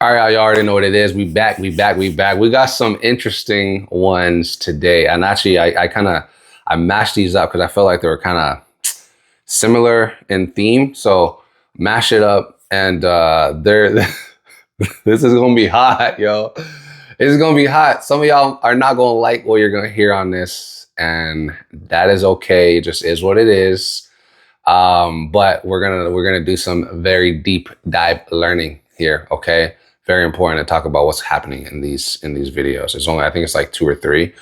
All right, you already know what it is. We back. We got some interesting ones today. And actually, I mashed these up because I felt like they were kind of similar in theme. So mash it up and they're this is gonna be hot, yo. It's gonna be hot. Some of y'all are not gonna like what you're gonna hear on this, and that is okay. It just is what it is. But we're gonna do some very deep dive learning here, okay? Very important to talk about what's happening in these videos. It's only, I think it's like 2 or 3.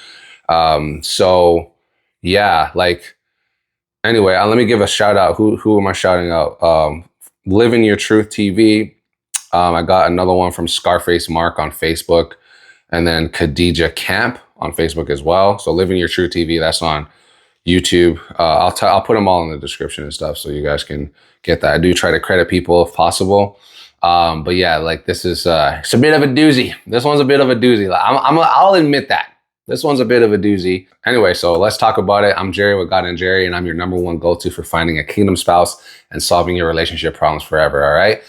So yeah, like anyway, let me give a shout out. Who am I shouting out? Living Your Truth TV. I got another one from Scarface Mark on Facebook, and then Khadijah Camp on Facebook as well. So Living Your Truth TV, that's on YouTube. I'll put them all in the description and stuff so you guys can get that. I do try to credit people if possible. But yeah, like this is it's a bit of a doozy. This one's a bit of a doozy. I'll admit that. This one's a bit of a doozy. Anyway, so let's talk about it. I'm Jerry with God and Jerry, and I'm your #1 go-to for finding a kingdom spouse and solving your relationship problems forever. All right.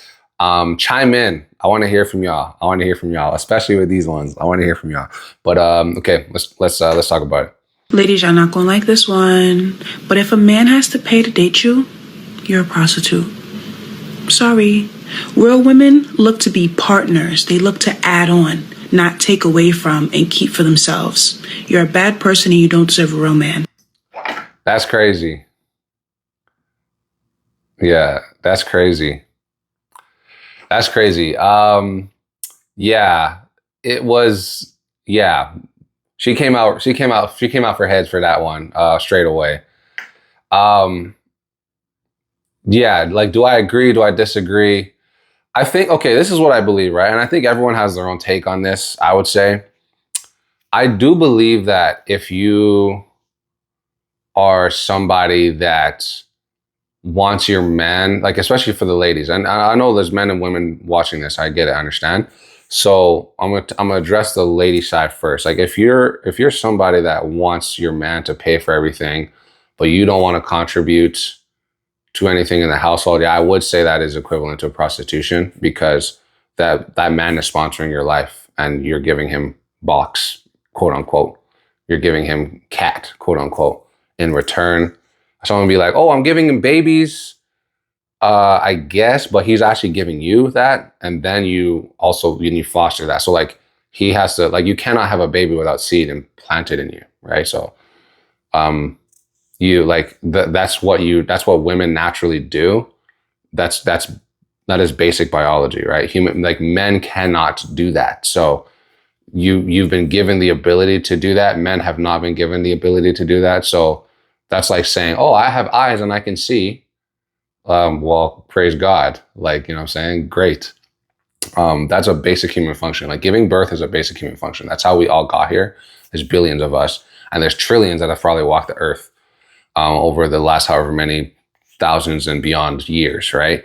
Chime in. I want to hear from y'all. Especially with these ones. I want to hear from y'all. But okay, let's talk about it. Ladies, y'all not gonna like this one, but if a man has to pay to date you, you're a prostitute. Sorry. Real women look to be partners. They look to add on, not take away from and keep for themselves. You're a bad person and you don't deserve a real man. That's crazy. Yeah, that's crazy. That's crazy. Yeah, it was, yeah. She came out for heads for that one, straight away. Yeah, like, do I agree? Do I disagree? I think, okay, this is what I believe, right? And I think everyone has their own take on this, I would say. I do believe that if you are somebody that wants your man, like, especially for the ladies, and I know there's men and women watching this, I get it, I understand. So I'm gonna address the lady side first. Like, if you're somebody that wants your man to pay for everything, but you don't want to contribute to anything in the household, yeah, I would say that is equivalent to prostitution, because that man is sponsoring your life and you're giving him box, quote unquote. You're giving him cat, quote unquote, in return. Someone be like, oh, I'm giving him babies, I guess, but he's actually giving you that, and then you foster that. So like, he has to, like, you cannot have a baby without seed implanted in you, right? So you like that's what women naturally do. That is basic biology, right? Like, men cannot do that. So you've been given the ability to do that. Men have not been given the ability to do that. So that's like saying, oh, I have eyes and I can see. Well, praise God. Like, you know what I'm saying? Great. That's a basic human function. Like, giving birth is a basic human function. That's how we all got here. There's billions of us, and there's trillions that have probably walked the earth over the last however many thousands and beyond years, right?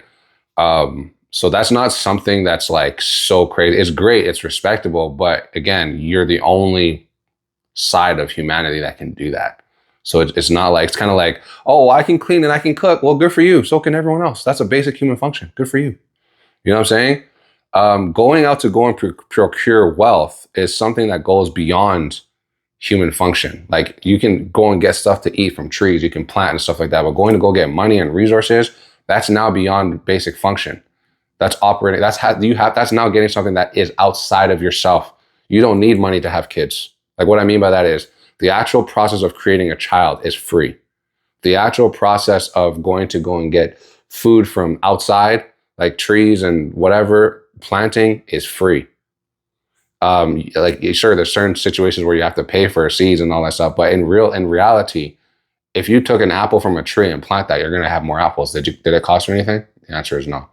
So that's not something that's like so crazy. It's great, it's respectable, but again, you're the only side of humanity that can do that. So it's not like, it's kind of like, oh, I can clean and I can cook. Well, good for you. So can everyone else. That's a basic human function. Good for you. You know what I'm saying? Going out to go and procure wealth is something that goes beyond human function. Like, you can go and get stuff to eat from trees, you can plant and stuff like that, but going to go get money and resources, that's now beyond basic function. That's operating, that's now getting something that is outside of yourself. You don't need money to have kids. Like, what I mean by that is, the actual process of creating a child is free. The actual process of going to go and get food from outside, like trees and whatever, planting, is free. Like, sure, there's certain situations where you have to pay for seeds and all that stuff, but in reality, if you took an apple from a tree and plant that, you're going to have more apples. Did it cost you anything? The answer is no.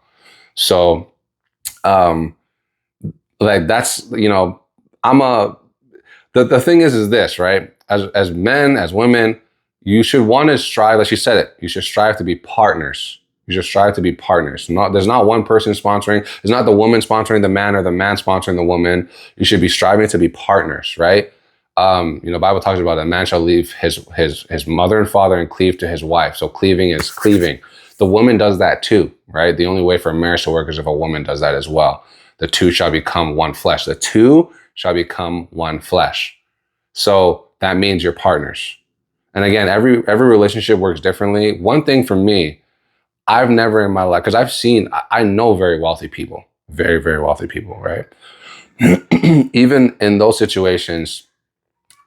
So, like, that's, you know, the thing is this, right? As men, as women, you should want to strive, like she said it, you should strive to be partners. You should strive to be partners. There's not one person sponsoring. It's not the woman sponsoring the man or the man sponsoring the woman. You should be striving to be partners, right? You know, Bible talks about a man shall leave his mother and father and cleave to his wife. So cleaving is cleaving. The woman does that too, right? The only way for a marriage to work is if a woman does that as well. The two shall become one flesh. The two shall become one flesh. So that means you're partners. And again, every relationship works differently. One thing for me, I've never in my life, because I know very wealthy people, very, very wealthy people, right? Even in those situations,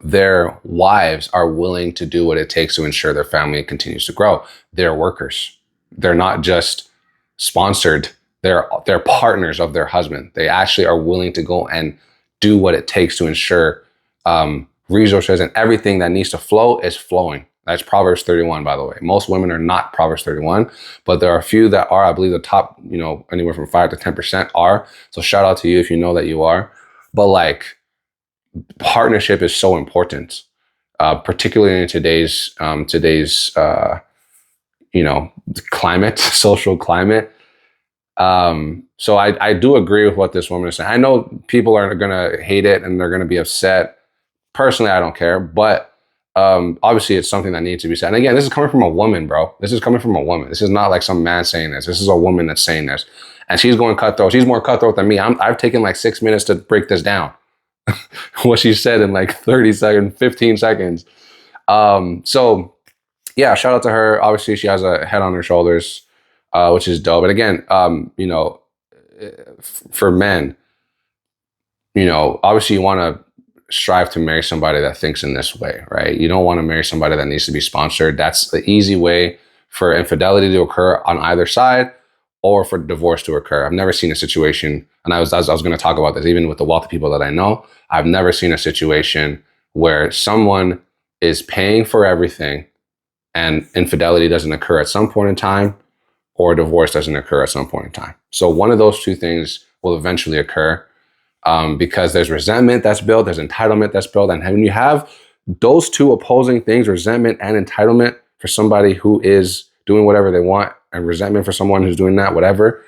their wives are willing to do what it takes to ensure their family continues to grow. They're workers. They're not just sponsored. They're partners of their husband. They actually are willing to go and do what it takes to ensure resources and everything that needs to flow is flowing. That's Proverbs 31, by the way. Most women are not Proverbs 31, but there are a few that are. I believe the top, anywhere from 5 to 10% are. So shout out to you if you know that you are. But like, partnership is so important, particularly in today's climate, social climate. So I do agree with what this woman is saying. I know people are going to hate it and they're going to be upset. Personally, I don't care, but obviously it's something that needs to be said. And again, this is coming from a woman, bro. This is coming from a woman. This is not like some man saying this. This is a woman that's saying this. And she's going cutthroat. She's more cutthroat than me. I've taken like 6 minutes to break this down. What she said in like 30 seconds, 15 seconds. So yeah, shout out to her. Obviously she has a head on her shoulders, which is dope. But again, for men, obviously you want to strive to marry somebody that thinks in this way, right? You don't want to marry somebody that needs to be sponsored. That's the easy way for infidelity to occur on either side, or for divorce to occur. I've never seen a situation, and I was going to talk about this, even with the wealthy people that I know, I've never seen a situation where someone is paying for everything and infidelity doesn't occur at some point in time, or divorce doesn't occur at some point in time. So one of those two things will eventually occur, because there's resentment that's built, there's entitlement that's built. And when you have those two opposing things, resentment and entitlement for somebody who is doing whatever they want, and resentment for someone who's doing that, whatever,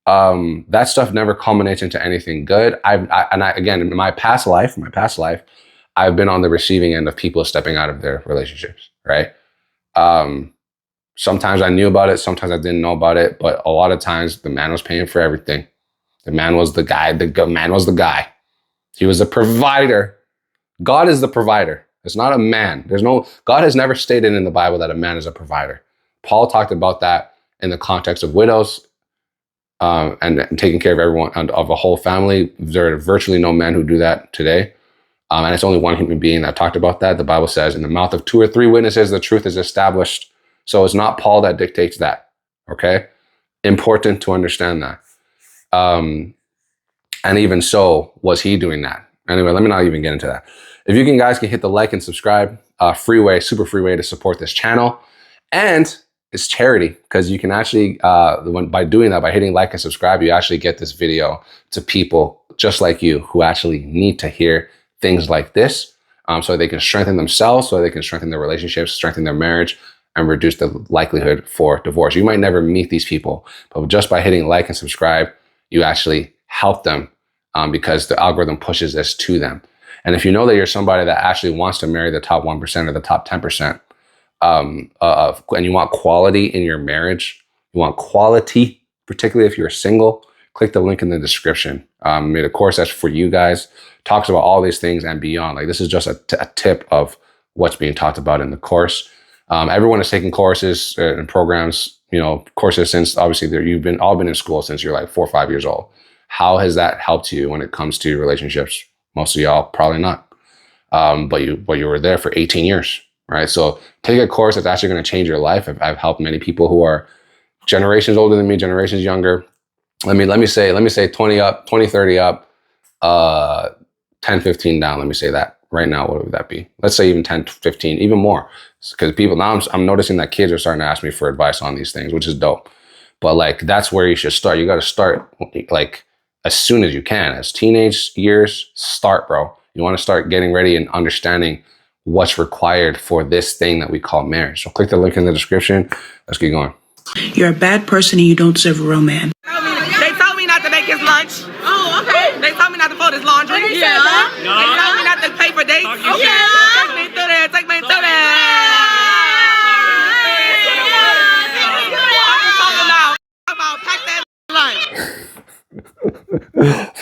that stuff never culminates into anything good. Again, in my past life, I've been on the receiving end of people stepping out of their relationships, right? Sometimes I knew about it, sometimes I didn't know about it, but a lot of times the man was paying for everything. The man was the guy. The man was the guy. He was the provider. God is the provider. It's not a man. God has never stated in the Bible that a man is a provider. Paul talked about that in the context of widows, and taking care of everyone, of a whole family. There are virtually no men who do that today. And it's only one human being that talked about that. The Bible says, in the mouth of 2 or 3 witnesses, the truth is established. So it's not Paul that dictates that. Okay? Important to understand that. And even so, was he doing that? Anyway, let me not even get into that. If you guys can hit the like and subscribe, super free way to support this channel. And it's charity, because you can actually, by doing that, by hitting like and subscribe, you actually get this video to people just like you who actually need to hear things like this, so they can strengthen themselves, so they can strengthen their relationships, strengthen their marriage, and reduce the likelihood for divorce. You might never meet these people, but just by hitting like and subscribe, you actually help them, because the algorithm pushes this to them. And if you know that you're somebody that actually wants to marry the top 1% or the top 10%, and you want quality in your marriage, you want quality, particularly if you're single, click the link in the description. The course that's for you guys talks about all these things and beyond. Like, this is just a tip of what's being talked about in the course. Everyone is taking courses and programs, courses since obviously you've all been in school since you're like 4 or 5 years old. How has that helped you when it comes to relationships? Most of y'all probably not. But you were there for 18 years, right? So take a course that's actually going to change your life. I've helped many people who are generations older than me, generations younger. Let me say 20 up, 20, 30 up, 10, 15 down. Let me say that right now. What would that be? Let's say even 10, 15, even more. Because people now, I'm noticing that kids are starting to ask me for advice on these things, which is dope. But like, that's where you should start. You got to start like as soon as you can. As teenage years, start, bro. You want to start getting ready and understanding what's required for this thing that we call marriage. So click the link in the description. Let's get going. You're a bad person and you don't deserve a real man. They told me not to make his lunch. Oh, okay. They told me not to fold his laundry. Yeah. They told me not to pay for dates. Oh, yeah. Take me through there. Take me through there. I'm talking about pack that lunch.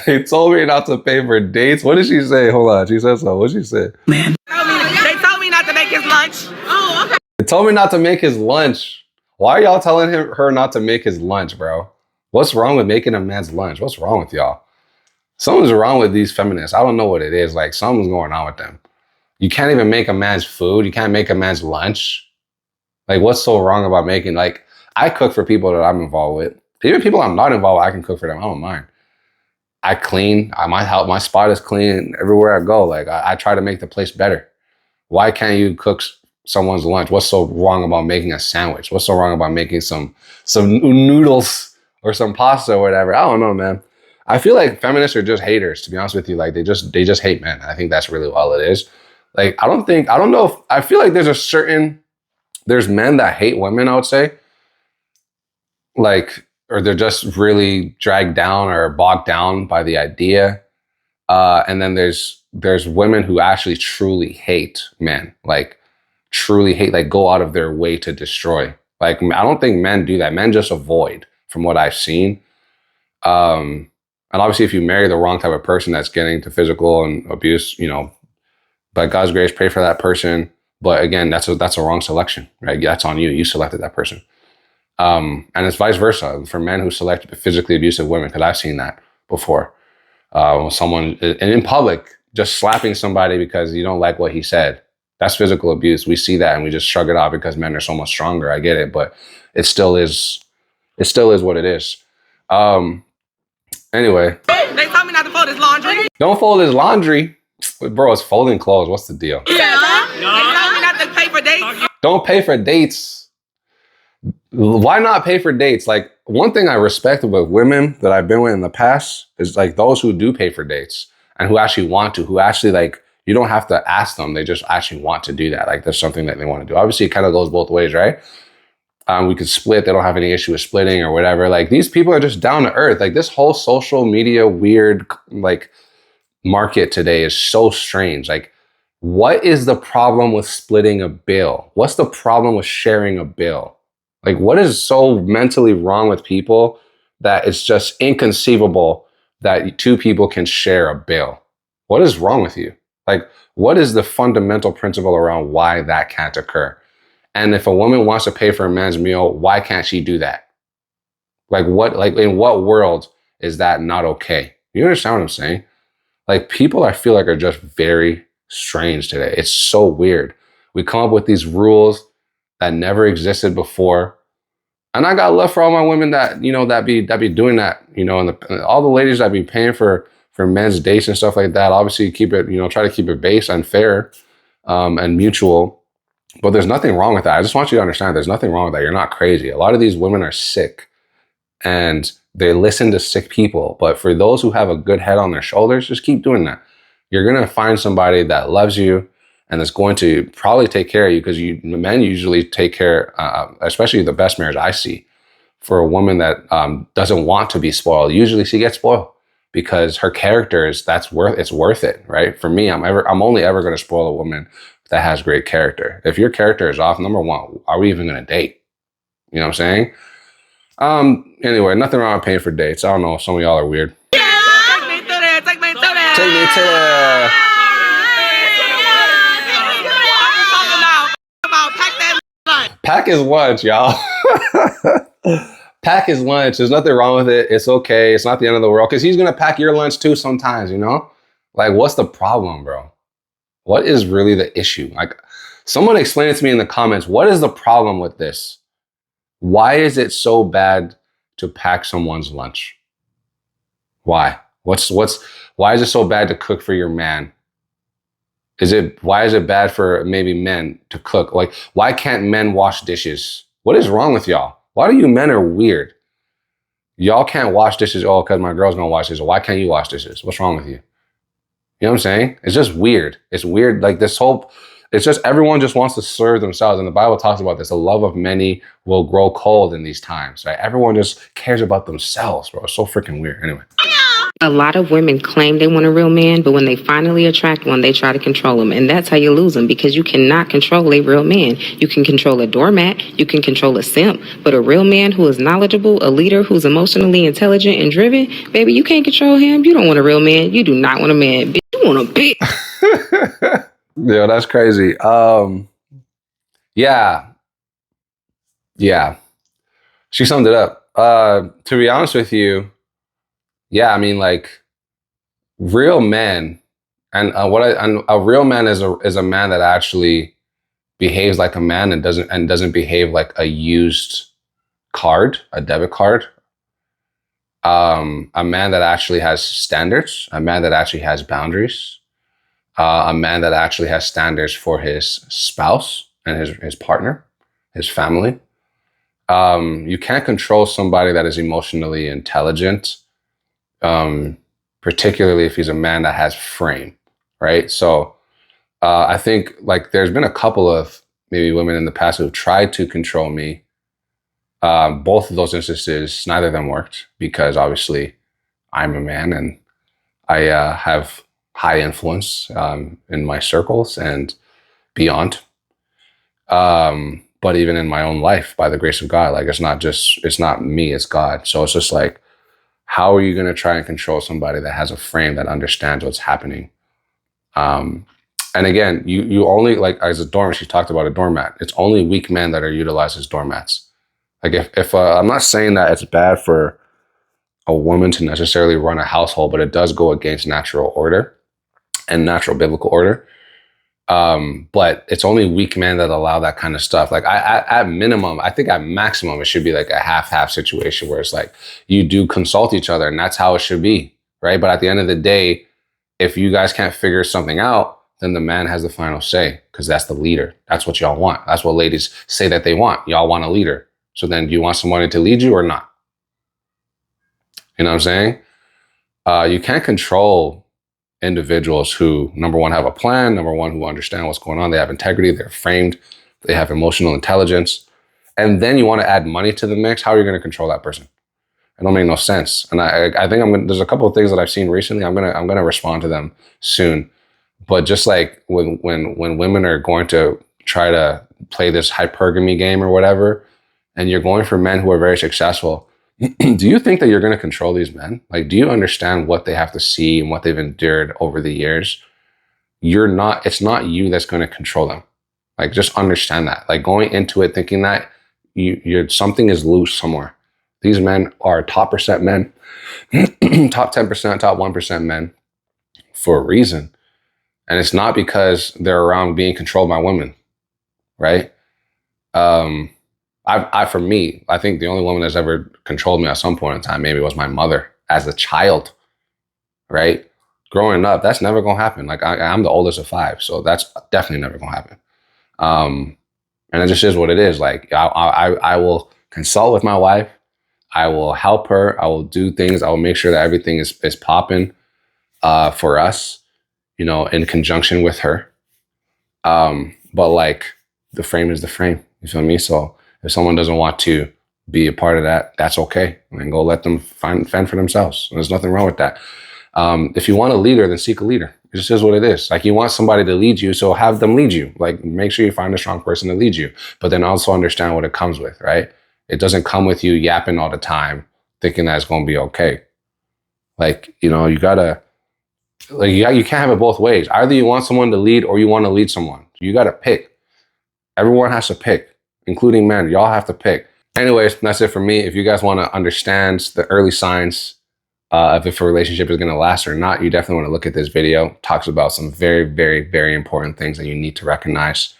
They told me not to pay for dates. What did she say? Hold on. She said something. What did she say? Man. They told me not to make his lunch. Oh, okay. They told me not to make his lunch. Why are y'all telling her not to make his lunch, bro? What's wrong with making a man's lunch? What's wrong with y'all? Something's wrong with these feminists. I don't know what it is. Like, something's going on with them. You can't even make a man's food. You can't make a man's lunch. Like, what's so wrong about making, like, I cook for people that I'm involved with. Even people I'm not involved with, I can cook for them. I don't mind. I clean. My spot is clean everywhere I go. Like, I try to make the place better. Why can't you cook someone's lunch? What's so wrong about making a sandwich? What's so wrong about making some noodles or some pasta or whatever? I don't know, man. I feel like feminists are just haters, to be honest with you. Like, they just hate men. I think that's really all it is. Like, I feel like there's men that hate women, I would say. Like, or they're just really dragged down or bogged down by the idea. And then there's women who actually truly hate men, like truly hate, like go out of their way to destroy. Like, I don't think men do that. Men just avoid, from what I've seen. And obviously if you marry the wrong type of person that's getting to physical and abuse, you know, by God's grace, pray for that person. But again, that's a wrong selection, right? That's on you. You selected that person. And it's vice versa for men who select physically abusive women, because I've seen that before. Someone in public just slapping somebody because you don't like what he said. That's physical abuse. We see that and we just shrug it off because men are so much stronger. I get it, but it still is what it is. Anyway. They told me not to fold his laundry. Don't fold his laundry. Bro, it's folding clothes. What's the deal? Yeah. They told me not to pay for dates. Don't pay for dates. Why not pay for dates? Like, one thing I respect with women that I've been with in the past is like those who do pay for dates and who actually want to, who actually, like, you don't have to ask them. They just actually want to do that. Like, there's something that they want to do. Obviously, it kind of goes both ways, right? We could split. They don't have any issue with splitting or whatever. Like, these people are just down to earth. Like, this whole social media weird, like, market today is so strange. Like, what is the problem with splitting a bill? What's the problem with sharing a bill? Like, what is so mentally wrong with people that it's just inconceivable that two people can share a bill? What is wrong with you? Like, what is the fundamental principle around why that can't occur? And if a woman wants to pay for a man's meal, why can't she do that? Like, in what world is that not okay? You understand what I'm saying? Like, people, I feel like, are just very strange today. It's so weird. We come up with these rules that never existed before. And I got love for all my women that, you know, that be doing that, you know, and all the ladies that be paying for men's dates and stuff like that. Obviously keep it, you know, try to keep it base and fair, and mutual. But there's nothing wrong with that. I just want you to understand there's nothing wrong with that. You're not crazy. A lot of these women are sick and they listen to sick people. But for those who have a good head on their shoulders, just keep doing that. You're going to find somebody that loves you and is going to probably take care of you, because men usually take care, especially the best marriage I see, for a woman that doesn't want to be spoiled. Usually she gets spoiled because her character is, it's worth it, right? For me, I'm only ever going to spoil a woman that has great character. If your character is off, number one, are we even going to date? You know what I'm saying? Anyway, nothing wrong with paying for dates. I don't know. Some of y'all are weird. Yeah. Take me to that. Take me to that. Take me to that. Pack his lunch, y'all. Pack his lunch. There's nothing wrong with it. It's okay. It's not the end of the world, because he's going to pack your lunch too sometimes, you know? Like, what's the problem, bro? What is really the issue? Like, someone explain it to me in the comments. What is the problem with this? Why is it so bad to pack someone's lunch? Why? Why is it so bad to cook for your man? Why is it bad for maybe men to cook? Like, why can't men wash dishes? What is wrong with y'all? Why do you men are weird? Y'all can't wash dishes. Oh, because my girl's gonna wash dishes. Why can't you wash dishes? What's wrong with you? You know what I'm saying? It's just weird. It's weird. Like, it's just everyone just wants to serve themselves. And the Bible talks about this. The love of many will grow cold in these times, right? Everyone just cares about themselves, bro. It's so freaking weird. Anyway. A lot of women claim they want a real man, but when they finally attract one, they try to control them. And that's how you lose them, because you cannot control a real man. You can control a doormat, you can control a simp, but a real man who is knowledgeable, a leader who's emotionally intelligent and driven, baby, you can't control him. You don't want a real man. You do not want a man. Bitch, you want a bitch. Yeah, that's crazy. Yeah. She summed it up. To be honest with you, yeah, I mean, like, real men, and a real man is a man that actually behaves like a man and doesn't behave like a used card, a debit card. A man that actually has standards, a man that actually has boundaries, a man that actually has standards for his spouse and his partner, his family. You can't control somebody that is emotionally intelligent, particularly if he's a man that has frame, right? So I think, like, there's been a couple of maybe women in the past who have tried to control me. Both of those instances, neither of them worked, because obviously I'm a man and I have high influence in my circles and beyond. But even in my own life, by the grace of God, like, it's not me, it's God. So it's just like, how are you going to try and control somebody that has a frame that understands what's happening? And again, you only, like, as a doormat, she talked about a doormat. It's only weak men that are utilized as doormats. Like, if I'm not saying that it's bad for a woman to necessarily run a household, but it does go against natural order and natural biblical order. But it's only weak men that allow that kind of stuff. Like, at minimum, I think at maximum, it should be like a half-half situation where it's like you do consult each other, and that's how it should be, right? But at the end of the day, if you guys can't figure something out, then the man has the final say, because that's the leader. That's what y'all want. That's what ladies say that they want. Y'all want a leader. So then, do you want somebody to lead you or not? You know what I'm saying? You can't control individuals who, number one, have a plan, number one, who understand what's going on. They have integrity, they're framed, they have emotional intelligence. And then you want to add money to the mix. How are you going to control that person? It don't make no sense. And I think there's a couple of things that I've seen recently. I'm gonna respond to them soon. But just like when women are going to try to play this hypergamy game or whatever, and you're going for men who are very successful, do you think that you're going to control these men? Like, do you understand what they have to see and what they've endured over the years? It's not you that's going to control them. Like, just understand that. Like, going into it thinking that something is loose somewhere. These men are top percent men, top 10%, top 1% men for a reason. And it's not because they're around being controlled by women, right? For me, I think the only woman that's ever controlled me at some point in time maybe was my mother as a child, right? Growing up, that's never going to happen. Like, I'm the oldest of 5, so that's definitely never going to happen. And it just is what it is. Like, I will consult with my wife. I will help her. I will do things. I will make sure that everything is popping for us, you know, in conjunction with her. But like, the frame is the frame. You feel me? So if someone doesn't want to be a part of that, that's okay. I mean, go let them fend for themselves. There's nothing wrong with that. If you want a leader, then seek a leader. It just is what it is. Like, you want somebody to lead you, so have them lead you. Like, make sure you find a strong person to lead you, but then also understand what it comes with, right? It doesn't come with you yapping all the time, thinking that it's going to be okay. Like, you know, you gotta, like, you can't have it both ways. Either you want someone to lead or you want to lead someone. You got to pick. Everyone has to pick, including men. Y'all have to pick. Anyways, that's it for me. If you guys want to understand the early signs of if a relationship is going to last or not, you definitely want to look at this video. It talks about some very, very, very important things that you need to recognize.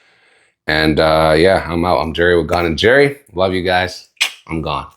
And yeah, I'm out. I'm Jerry with Gun and Jerry. Love you guys. I'm gone.